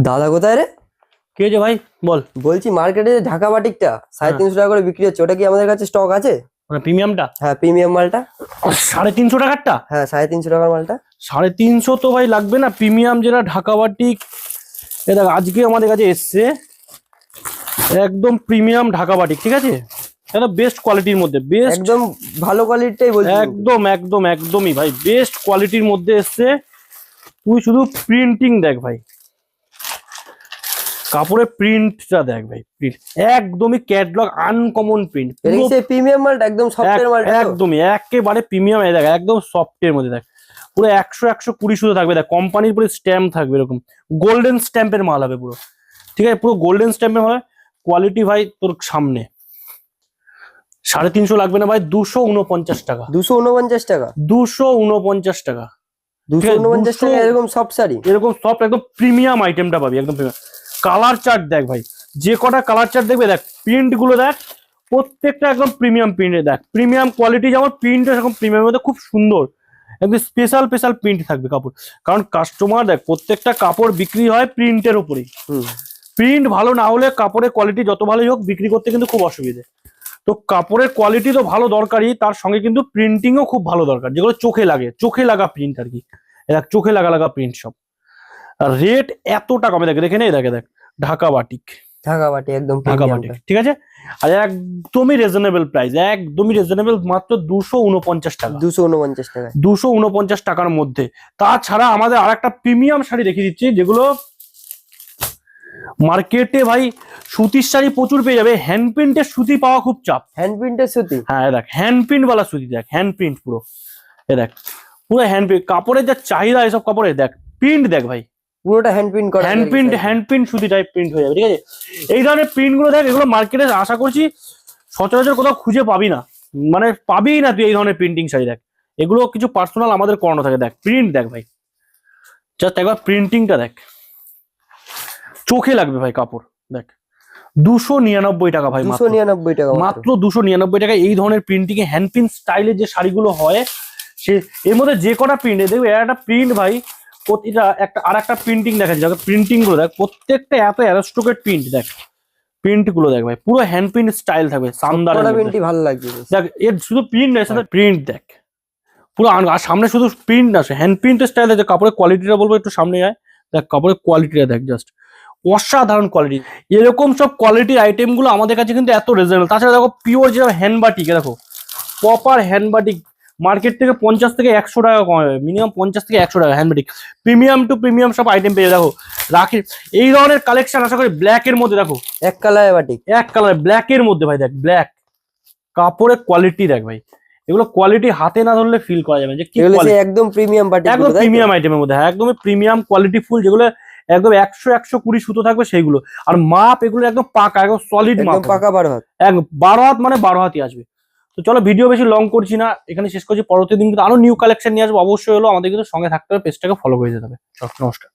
দাদা কোথায় রে? কে যে ভাই বল। বলছি মার্কেটে ঢাকা বাটিকটা 350 টাকা করে বিক্রি হচ্ছে, ওটা কি আমাদের কাছে স্টক আছে? মানে প্রিমিয়ামটা? হ্যাঁ, প্রিমিয়াম মালটা। 350 টাকারটা? হ্যাঁ, 350 টাকার মালটা। 350 তো ভাই লাগবে না। প্রিমিয়াম যেটা ঢাকা বাটিক, এ দেখ আজকে আমাদের কাছে এসছে একদম প্রিমিয়াম ঢাকা বাটিক, ঠিক আছে? এটা বেস্ট কোয়ালিটির মধ্যে, বেস্ট একদম ভালো কোয়ালিটিটাই বলছি। একদম একদম একদমই ভাই বেস্ট কোয়ালিটির মধ্যে এসছে। তুই শুধু প্রিন্টিং দেখ ভাই, কাপড়ের প্রিন্টটা দেখ ভাই, প্রিন্ট একদমই ক্যাটলগ আনকমন প্রিন্ট। এটা কি সেই প্রিমিয়াম মালটা, একদম সফটের মালটা? একদমই একেবারে প্রিমিয়াম। দেখ একদম সফটের মধ্যে, দেখ পুরো 100-120 সুতো থাকবে। দেখ কোম্পানির পুরো স্ট্যাম্প থাকবে, এরকম গোল্ডেন স্ট্যাম্পের মাল হবে পুরো, ঠিক আছে? পুরো গোল্ডেন স্ট্যাম্পের মাল। কোয়ালিটি ভাই তোর সামনে। 350 লাগবে না ভাই, 249 টাকা। 249 টাকা? 249 টাকা। 249 টাকা এরকম সফট শাড়ি, এরকম সফট একদম প্রিমিয়াম আইটেমটা পাবি, একদম প্রিমিয়াম। কালার চার্ট দেখ ভাই, যে কটা কালার চার্ট দেখবে, দেখ প্রিন্ট গুলো দেখ, প্রত্যেকটা একদম প্রিমিয়াম প্রিন্টে। দেখ প্রিমিয়াম কোয়ালিটি যেমন, প্রিন্ট এরকম প্রিমিয়াম মধ্যে খুব সুন্দর একদম স্পেশাল স্পেশাল প্রিন্ট থাকবে কাপড়। কারণ কাস্টমার দেখ প্রত্যেকটা কাপড় বিক্রি হয় প্রিন্টের উপরেই। প্রিন্ট ভালো না হলে কাপড়ের কোয়ালিটি যত ভালোই হোক বিক্রি করতে কিন্তু খুব অসুবিধে। তো কাপড়ের কোয়ালিটি তো ভালো দরকারই, তার সঙ্গে কিন্তু প্রিন্টিংও খুব ভালো দরকার, যেগুলো চোখে লাগে, চোখে লাগা প্রিন্ট আর কি। দেখ চোখে লাগা প্রিন্ট সব। আর রেট এতটা কমে, দেখে দেখে নেই, দেখে দেখ ঢাকা বাটিক, ঢাকা বাটি একদম ঢাকা বাটিক, ঠিক আছে? আর একদমই রিজনেবল প্রাইস, একদমই রিজনেবল, মাত্র 249 টাকা। 249 টাকা, 249 টাকার মধ্যে। তাছাড়া আমাদের আর একটা প্রিমিয়াম শাড়ি দেখিয়ে দিচ্ছি, যেগুলো মার্কেটে ভাই সুতির শাড়ি প্রচুর পেয়ে যাবে, হ্যান্ড প্রিন্টের সুতি পাওয়া খুব চাপ। হ্যান্ড প্রিন্টের সুতি? হ্যাঁ দেখ হ্যান্ড প্রিন্ট বালা সুতি, দেখ হ্যান্ড প্রিন্ট পুরো, এ দেখ পুরো হ্যান্ড প্রিন্ট। কাপড়ের যা চাহিদা এসব কাপড়ে, দেখ প্রিন্ট দেখ ভাই, পুরোটা হ্যান্ড প্রিন্ট করা, হ্যান্ড প্রিন্ট সুতি টাইপ প্রিন্ট হয়ে যাবে, ঠিক আছে? এই ধরনের প্রিন্ট গুলো দেখ, এগুলো মার্কেটে আশা করছি সচরাচর কোথাও খুঁজে পাবি না, মানে পাবি না তুই এই ধরনের প্রিন্টিং শাড়ি। দেখ এগুলো কিছু পার্সোনাল আমাদের করানো থাকে। দেখ প্রিন্ট দেখ ভাই, জাস্ট একবার প্রিন্টিংটা দেখ, চোখে লাগবে ভাই কাপড়। দেখ 299 টাকা ভাই, 299 টাকা মাত্র 299 টাকা। এই ধরনের প্রিন্টিং এ হ্যান্ড প্রিন্ট স্টাইলের যে শাড়িগুলো হয়, সে এর মধ্যে যে কটা প্রিন্ট দেখবে, একটা প্রিন্ট ভাই প্রতিটা একটা আর একটা প্রিন্টিং দেখা যাচ্ছে। প্রিন্টিং গুলো দেখ, প্রত্যেকটা এত অ্যারোস্টোকেট প্রিন্ট। দেখ প্রিন্ট গুলো দেখ ভাই, পুরো হ্যান্ড প্রিন্ট স্টাইল থাকবে, শানদার প্রিন্টই ভালো লাগবে। দেখ এর শুধু প্রিন্ট নয়, সাথে প্রিন্ট দেখ পুরো। আর সামনে শুধু প্রিন্ট আসে, হ্যান্ড প্রিন্টের স্টাইল আছে। কাপড়ের কোয়ালিটিটা বলবো একটু সামনে আয়, দেখ কাপড়ের কোয়ালিটিটা দেখ, জাস্ট অসাধারণ কোয়ালিটি। এরকম সব কোয়ালিটির আইটেম গুলো আমাদের কাছে কিন্তু এত রিজনেবল। তাছাড়া দেখো পিওর যেটা হ্যান্ড বাটিক, দেখো প্রপার হ্যান্ড বাটিক, মার্কেট থেকে 50 থেকে 100 টাকা কম হবে, মিনিমাম 50 থেকে 100 টাকা hand batik. Premium to premium সব আইটেম পেয়ে দেখো রাখি। এই ধরনের কালেকশন আশা করি ব্ল্যাক এর মধ্যে, দেখো এক কালারের বাটিক, এক কালার ব্ল্যাক এর মধ্যে ভাই। দেখ ব্ল্যাক কাপড়ের কোয়ালিটি দেখ ভাই, এগুলো কোয়ালিটি হাতে না ধরলে ফিল করা যাবে যে কি কোয়ালিটি। একদম প্রিমিয়াম বাটিক, একদম প্রিমিয়াম আইটেমের মধ্যে, একদমই প্রিমিয়াম কোয়ালিটি ফুল, যেগুলো একদম 100-120 সুতো থাকবে সেইগুলো। আর মাপ এগুলো একদম পাকা, একদম সলিড মাপ, পাকা 12 হাত। 12 হাত মানে 12 হাতই আসবে। তো চলো ভিডিও বেশি লং করছি না, এখানে শেষ করছি। পরবর্তী দিন কিন্তু আরো নিউ কালেকশন নিয়ে আসবো অবশ্যই। হলো আমাদের কিন্তু সঙ্গে থাকতে হবে, পেজটাকে ফলো করে যেতে হবে। নমস্কার।